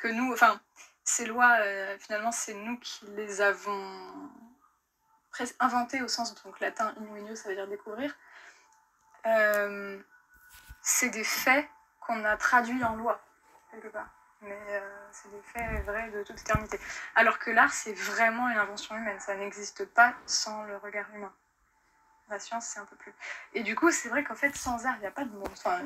que nous, enfin, ces lois, finalement, c'est nous qui les avons presque inventées au sens, donc latin, innuenio, ça veut dire découvrir. C'est des faits qu'on a traduits en loi, quelque part. Mais c'est des faits vrais de toute éternité. Alors que l'art, c'est vraiment une invention humaine. Ça n'existe pas sans le regard humain. La science, c'est un peu plus... Et du coup, c'est vrai qu'en fait, sans art, il n'y a pas de monde. Enfin,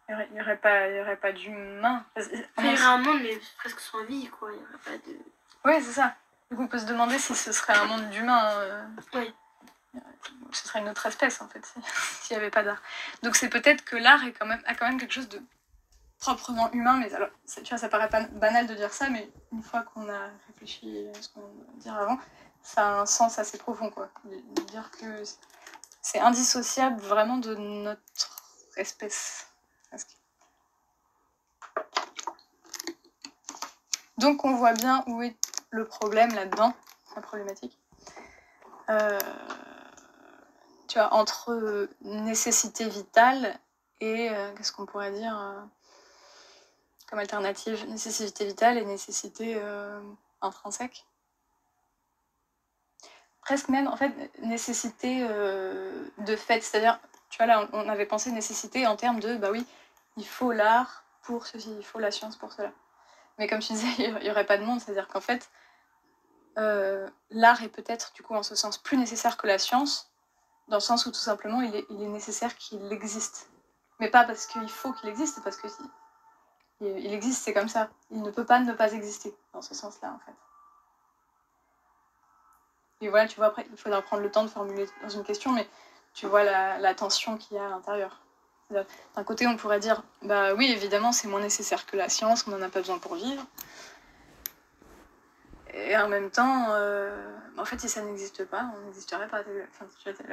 il n'y aurait pas d'humain. Il y aurait un monde, mais presque sans vie, quoi. Il n'y aurait pas de... Oui, c'est ça. Du coup, on peut se demander si ce serait un monde d'humains. Oui. Ce serait une autre espèce, en fait, s'il n'y avait pas d'art. Donc c'est peut-être que l'art a quand même quelque chose de proprement humain, mais alors, tu vois, ça paraît banal de dire ça, mais une fois qu'on a réfléchi à ce qu'on vient de dire avant, ça a un sens assez profond, quoi. De dire que c'est indissociable vraiment de notre espèce. Donc on voit bien où est le problème là-dedans, la problématique. Tu vois, entre nécessité vitale et qu'est-ce qu'on pourrait dire comme alternative, nécessité vitale et nécessité intrinsèque. Presque même, en fait, nécessité de fait, c'est-à-dire, tu vois, là, on avait pensé nécessité en termes de, bah oui, il faut l'art pour ceci, il faut la science pour cela. Mais comme tu disais, il n'y aurait pas de monde, c'est-à-dire qu'en fait, l'art est peut-être, du coup, en ce sens, plus nécessaire que la science, dans le sens où, tout simplement, il est nécessaire qu'il existe. Mais pas parce qu'il faut qu'il existe, parce que il existe, c'est comme ça. Il ne peut pas ne pas exister, dans ce sens-là, en fait. Et voilà, tu vois, après, il faudra prendre le temps de formuler dans une question, mais tu vois la tension qu'il y a à l'intérieur. D'un côté, on pourrait dire, bah oui, évidemment, c'est moins nécessaire que la science, on n'en a pas besoin pour vivre. Et en même temps, en fait, si ça n'existe pas, on n'existerait pas. Enfin, tu vois,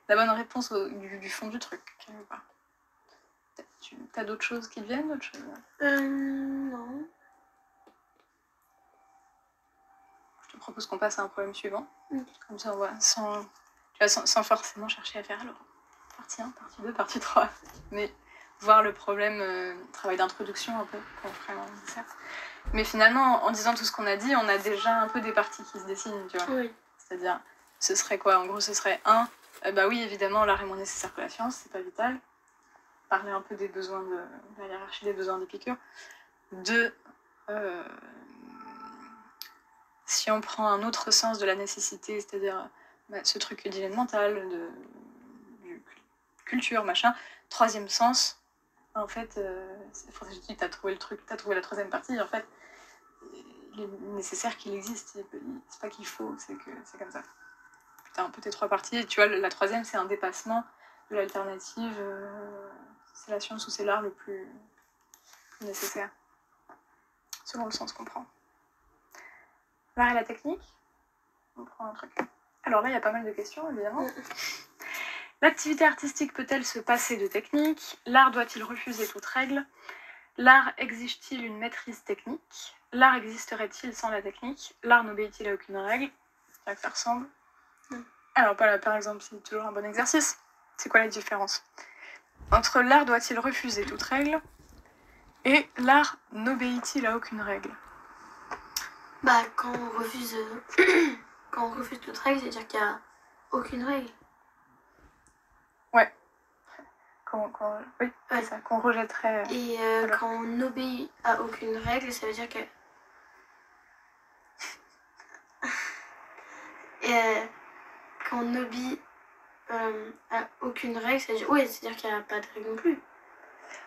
la bonne réponse du fond du truc, quelque part. T'as d'autres choses qui te viennent, d'autres choses Non. Je te propose qu'on passe à un problème suivant. Comme ça, on voit, sans forcément chercher à faire alors partie 1, partie 2, partie 3. Mais voir le problème, travail d'introduction un peu, pour vraiment nécessaire. Mais finalement, en disant tout ce qu'on a dit, on a déjà un peu des parties qui se dessinent, tu vois. Oui. C'est-à-dire, ce serait quoi? En gros, ce serait 1, bah oui, évidemment, l'art est moins nécessaire que la science, c'est pas vital. Parler un peu des besoins de la hiérarchie des besoins d'Épicure. 2, si on prend un autre sens de la nécessité, c'est-à-dire ce truc du dilemme mental, de culture, machin. 3e sens, en fait, je dis, t'as trouvé le truc, t'as trouvé la 3e partie, en fait, il est nécessaire qu'il existe, c'est pas qu'il faut, c'est que c'est comme ça. Putain, un peu tes 3 parties, et tu vois, la 3e, c'est un dépassement de l'alternative, c'est la science ou c'est l'art le plus nécessaire, selon le sens qu'on prend. L'art et la technique, on prend un truc. Alors là, il y a pas mal de questions, évidemment. L'activité artistique peut-elle se passer de technique? L'art doit-il refuser toute règle? L'art exige-t-il une maîtrise technique? L'art existerait-il sans la technique? L'art n'obéit-il à aucune règle? C'est vrai que ça ressemble. Alors, par exemple, c'est toujours un bon exercice. C'est quoi la différence entre l'art doit-il refuser toute règle et l'art n'obéit-il à aucune règle? Bah, quand on refuse toute règle, c'est-à-dire qu'il n'y a aucune règle. Ouais. Oui, c'est ça, qu'on rejetterait. Et quand on n'obéit à aucune règle, ça veut dire que... quand on obéit à aucune règle, ça veut dire... Ouais, c'est-à-dire qu'il n'y a pas de règle non plus.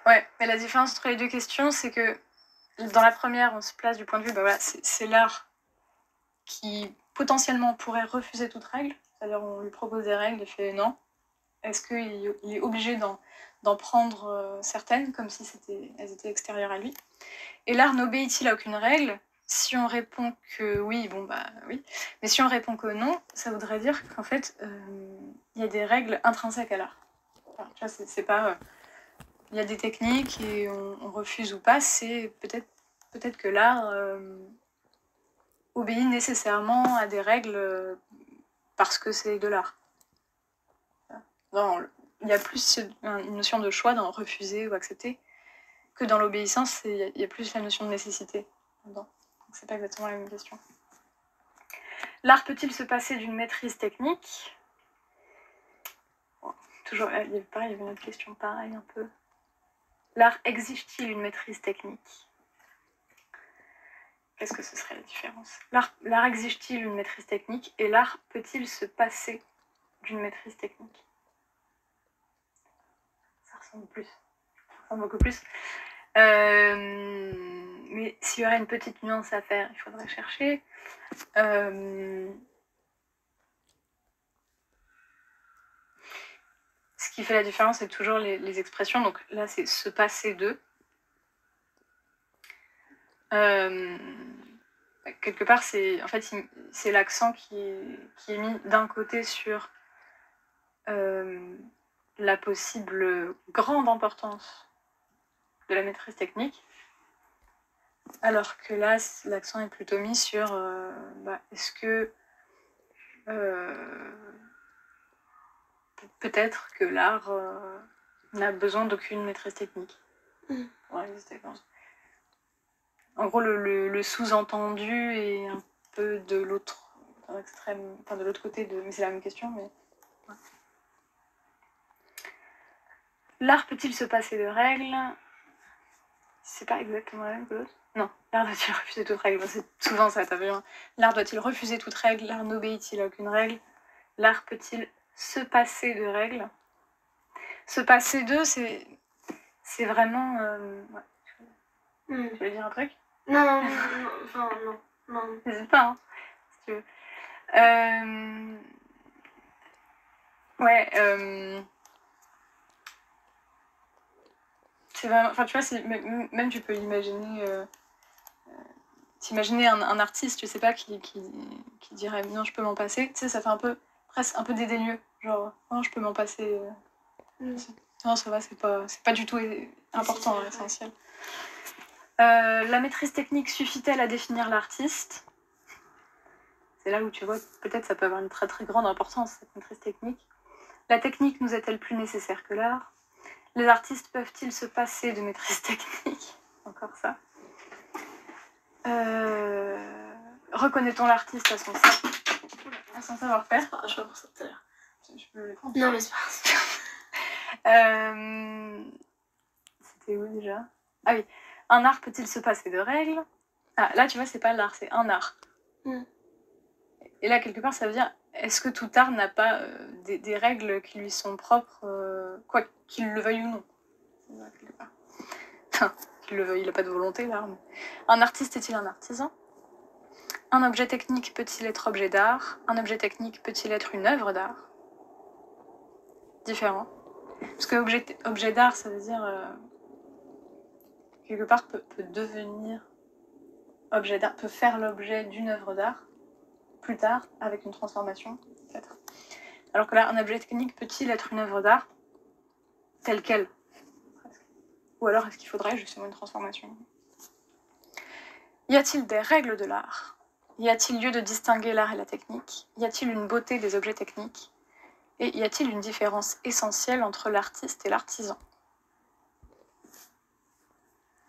Ouais, mais la différence entre les deux questions, c'est que dans la première, on se place du point de vue, bah voilà, c'est l'art qui potentiellement pourrait refuser toute règle, c'est-à-dire on lui propose des règles, il fait non. Est-ce qu'il est obligé d'en prendre certaines, comme si elles étaient extérieures à lui? Et l'art n'obéit-il à aucune règle? Si on répond que oui, bon bah oui. Mais si on répond que non, ça voudrait dire qu'en fait, il y a des règles intrinsèques à l'art. Enfin, tu vois, c'est pas... il y a des techniques et on refuse ou pas, c'est peut-être que l'art obéit nécessairement à des règles parce que c'est de l'art. Non, il y a plus une notion de choix dans refuser ou accepter que dans l'obéissance, il y a plus la notion de nécessité dedans. Donc c'est pas exactement la même question. L'art peut-il se passer d'une maîtrise technique? Bon, toujours, pareil, il y avait une autre question pareille un peu. L'art exige-t-il une maîtrise technique? Qu'est-ce que ce serait la différence? L'art exige-t-il une maîtrise technique et l'art peut-il se passer d'une maîtrise technique? Ça ressemble plus. Ça ressemble beaucoup plus. Mais s'il y aurait une petite nuance à faire, il faudrait chercher. Ce qui fait la différence, c'est toujours les expressions. Donc là, c'est se passer de. Quelque part, c'est l'accent qui est mis d'un côté sur la possible grande importance de la maîtrise technique, alors que là, l'accent est plutôt mis sur est-ce que peut-être que l'art n'a besoin d'aucune maîtrise technique pour exister. En gros, le sous-entendu est un peu de l'autre extrême, enfin de l'autre côté, mais c'est la même question, mais... Ouais. L'art peut-il se passer de règles? C'est pas exactement la même que l'autre. Non, l'art doit-il refuser toute règle? C'est souvent ça, t'as vu, hein. L'art doit-il refuser toute règle? L'art n'obéit-il à aucune règle? L'art peut-il se passer de règles? Se passer d'eux, c'est vraiment... Ouais. Tu voulais dire un truc? Non. N'hésite pas, hein, si tu veux. Ouais, c'est vraiment... Enfin, tu vois, même tu peux imaginer... t'imaginer un artiste, je sais pas, qui dirait non, je peux m'en passer. Tu sais, ça fait presque un peu dédaigneux. Genre, non, je peux m'en passer. Non, ça va, c'est pas du tout important, essentiel. La maîtrise technique suffit-elle à définir l'artiste? C'est là où tu vois, peut-être ça peut avoir une très très grande importance, cette maîtrise technique. La technique nous est-elle plus nécessaire que l'art? Les artistes peuvent-ils se passer de maîtrise technique? Encore ça. Reconnaît-on l'artiste à son savoir-faire? Je vais voir ça tout à l'heure. Je peux le prendre. Non, mais c'est pas C'était où déjà? Ah oui. Un art peut-il se passer de règles? Ah, là, tu vois, c'est pas l'art, c'est un art. Et là, quelque part, ça veut dire, est-ce que tout art n'a pas des règles qui lui sont propres, quoi qu'il le veuille ou non? Quelque part. Enfin, qu'il le veuille, il n'a pas de volonté, l'art. Mais... Un artiste est-il un artisan? Un objet technique peut-il être objet d'art? Un objet technique peut-il être une œuvre d'art? Différent. Parce que objet d'art, ça veut dire... quelque part, peut devenir objet d'art, peut faire l'objet d'une œuvre d'art, plus tard, avec une transformation, peut-être. Alors que là, un objet technique peut-il être une œuvre d'art telle qu'elle? Ou alors, est-ce qu'il faudrait justement une transformation? Y a-t-il des règles de l'art? Y a-t-il lieu de distinguer l'art et la technique? Y a-t-il une beauté des objets techniques? Et y a-t-il une différence essentielle entre l'artiste et l'artisan?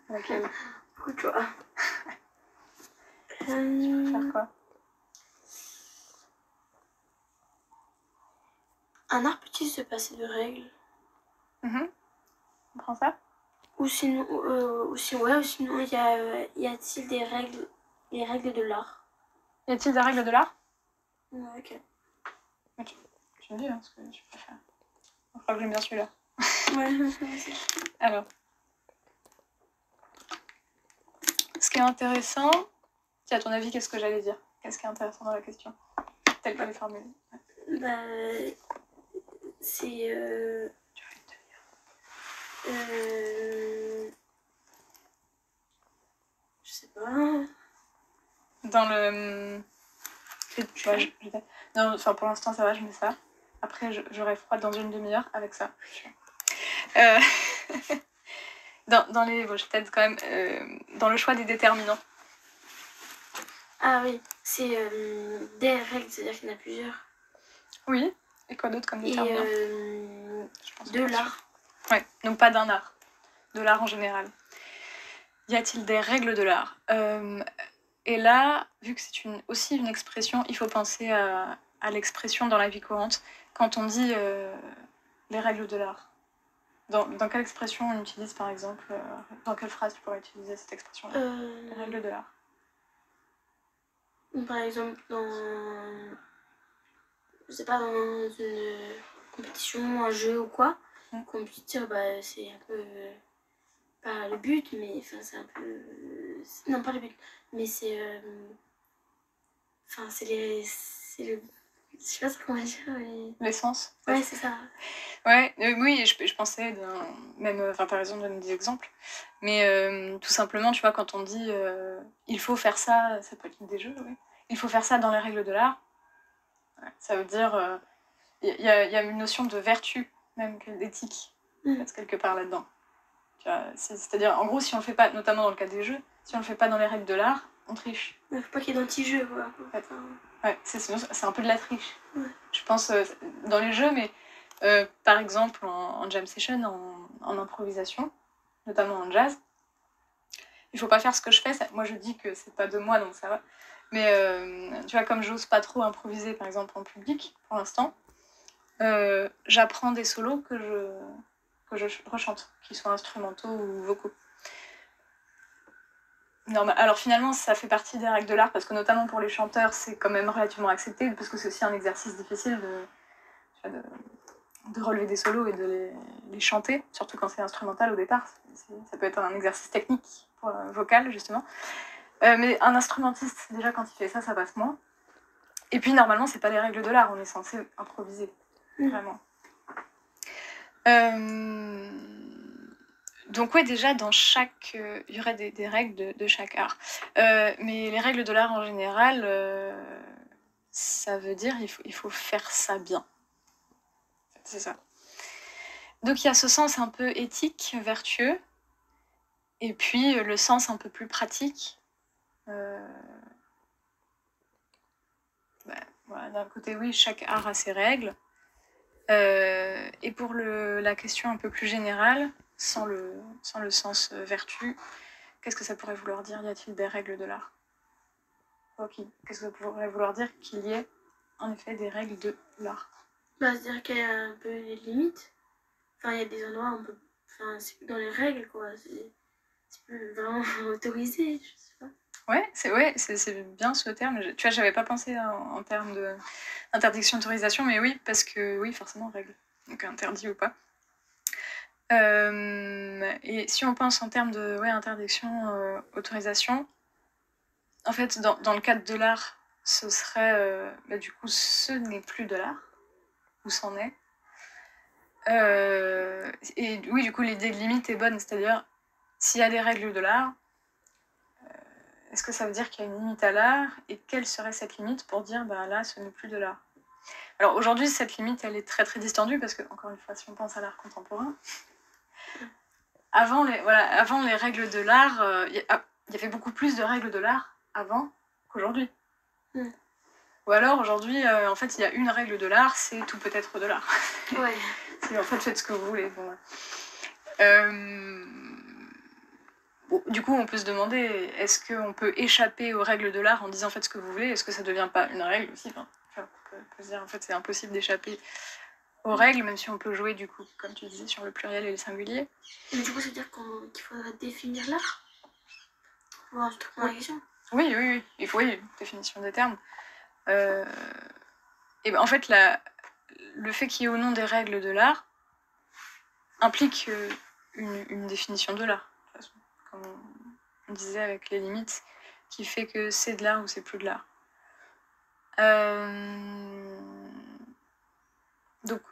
Okay. Beaucoup de choix. Tu préfères quoi? Un art peut-il se passer de règles? On prend ça? Ou sinon, y a-t-il des règles de l'art? Y a-t-il des règles de l'art? Ouais, ok. Tu me dis, hein, ce que tu préfères. Je crois que j'aime bien celui-là. Ouais, alors. Ce qui est intéressant... À ton avis, qu'est-ce que j'allais dire? Qu'est-ce qui est intéressant dans la question? Telle qu'elle est formulée. Bah... C'est... Je sais pas... Dans le... Tu vois, non, enfin, pour l'instant, ça va, je mets ça. Après, j'aurai froid dans une demi-heure avec ça. Dans les... Bon, je t'aide quand même. Dans le choix des déterminants. Ah oui, c'est des règles, c'est-à-dire qu'il y en a plusieurs. Oui, et quoi d'autre comme déterminant? De l'art. Ouais, donc pas d'un art. De l'art en général. Y a-t-il des règles de l'art? Et là, vu que c'est aussi une expression, il faut penser à l'expression dans la vie courante. Quand on dit les règles de l'art, dans quelle expression on utilise par exemple, dans quelle phrase tu pourrais utiliser cette expression-là? Les règles de l'art. Par exemple, je sais pas, dans une compétition, un jeu ou quoi, qu'on puisse dire, bah, c'est un peu, pas le but, mais enfin, c'est un peu, non, pas le but, mais c'est, enfin, c'est le, je sais pas ce qu'on va dire, mais... L'essence? Ouais, c'est ça. Ouais, oui, je pensais, même, enfin, par exemple, donner des exemples, mais tout simplement, tu vois, quand on dit il faut faire ça, ça peut être des jeux, oui. Il faut faire ça dans les règles de l'art, ouais, ça veut dire, il y a une notion de vertu, même d'éthique, quelque part là-dedans. C'est-à-dire, en gros, si on le fait pas, notamment dans le cas des jeux, si on le fait pas dans les règles de l'art, on triche. Il faut pas qu'il y ait d'anti-jeu, voilà. Ouais, c'est un peu de la triche. Ouais. Je pense dans les jeux, mais par exemple en jam session, en improvisation, notamment en jazz, il faut pas faire ce que je fais. Moi, je dis que c'est pas de moi, donc ça va. Mais tu vois, comme j'ose pas trop improviser, par exemple en public, pour l'instant, j'apprends des solos que je rechante, qu'ils soient instrumentaux ou vocaux. Normal. Alors finalement, ça fait partie des règles de l'art, parce que notamment pour les chanteurs, c'est quand même relativement accepté, parce que c'est aussi un exercice difficile de relever des solos et de les chanter, surtout quand c'est instrumental au départ. Ça peut être un exercice technique, vocal justement. Mais un instrumentiste, déjà quand il fait ça, ça passe moins. Et puis normalement, c'est pas les règles de l'art, on est censé improviser, vraiment. Donc ouais, déjà, dans chaque... il y aurait des règles de chaque art. Mais les règles de l'art en général, ça veut dire il faut faire ça bien. C'est ça. Donc il y a ce sens un peu éthique, vertueux, et puis le sens un peu plus pratique. Voilà, d'un côté, oui, chaque art a ses règles. Et pour la question un peu plus générale, sans le sens vertu, qu'est-ce que ça pourrait vouloir dire? Y a-t-il des règles de l'art? Okay. Qu'est-ce que ça pourrait vouloir dire qu'il y ait en effet des règles de l'art? Bah, c'est-à-dire qu'il y a un peu des limites. Enfin, il y a des endroits un peu... Enfin, c'est plus dans les règles, quoi. C'est plus vraiment autorisé, je sais pas. Ouais, c'est bien ce terme. Tu vois, j'avais pas pensé en termes d'interdiction, d'autorisation, mais oui, parce que oui, forcément, règle. Donc interdit ou pas. Et si on pense en termes de interdiction, autorisation, en fait, dans le cadre de l'art, ce serait, du coup, ce n'est plus de l'art, ou c'en est. Et oui, du coup, l'idée de limite est bonne, c'est-à-dire, s'il y a des règles de l'art, est-ce que ça veut dire qu'il y a une limite à l'art? Et quelle serait cette limite pour dire, bah là, ce n'est plus de l'art? Alors aujourd'hui, cette limite, elle est très très distendue, parce que, encore une fois, si on pense à l'art contemporain, avant les règles de l'art, il y avait beaucoup plus de règles de l'art avant qu'aujourd'hui. Ou alors, aujourd'hui, en fait, il y a une règle de l'art, c'est tout peut être de l'art. Ouais. C'est en fait, faites ce que vous voulez. Bon, bon, du coup, on peut se demander, est-ce qu'on peut échapper aux règles de l'art en disant faites ce que vous voulez? Est-ce que ça ne devient pas une règle aussi? Enfin, on peut se dire, en fait, c'est impossible d'échapper aux règles, même si on peut jouer, du coup, comme tu disais, sur le pluriel et le singulier. Mais du coup, c'est-à-dire qu'il faudrait définir l'art? Voilà, je te prends la question. Oui, il faut une définition des termes. Et ben, en fait, le fait qu'il y ait au nom des règles de l'art implique une définition de l'art, de toute façon, comme on disait avec les limites, qui fait que c'est de l'art ou c'est plus de l'art. Donc,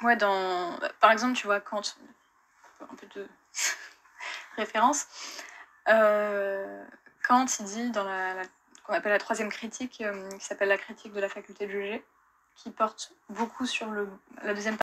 ouais, par exemple, tu vois, Kant, un peu de référence, Kant, il dit dans qu'on appelle la troisième critique, qui s'appelle la critique de la faculté de juger, qui porte beaucoup sur la deuxième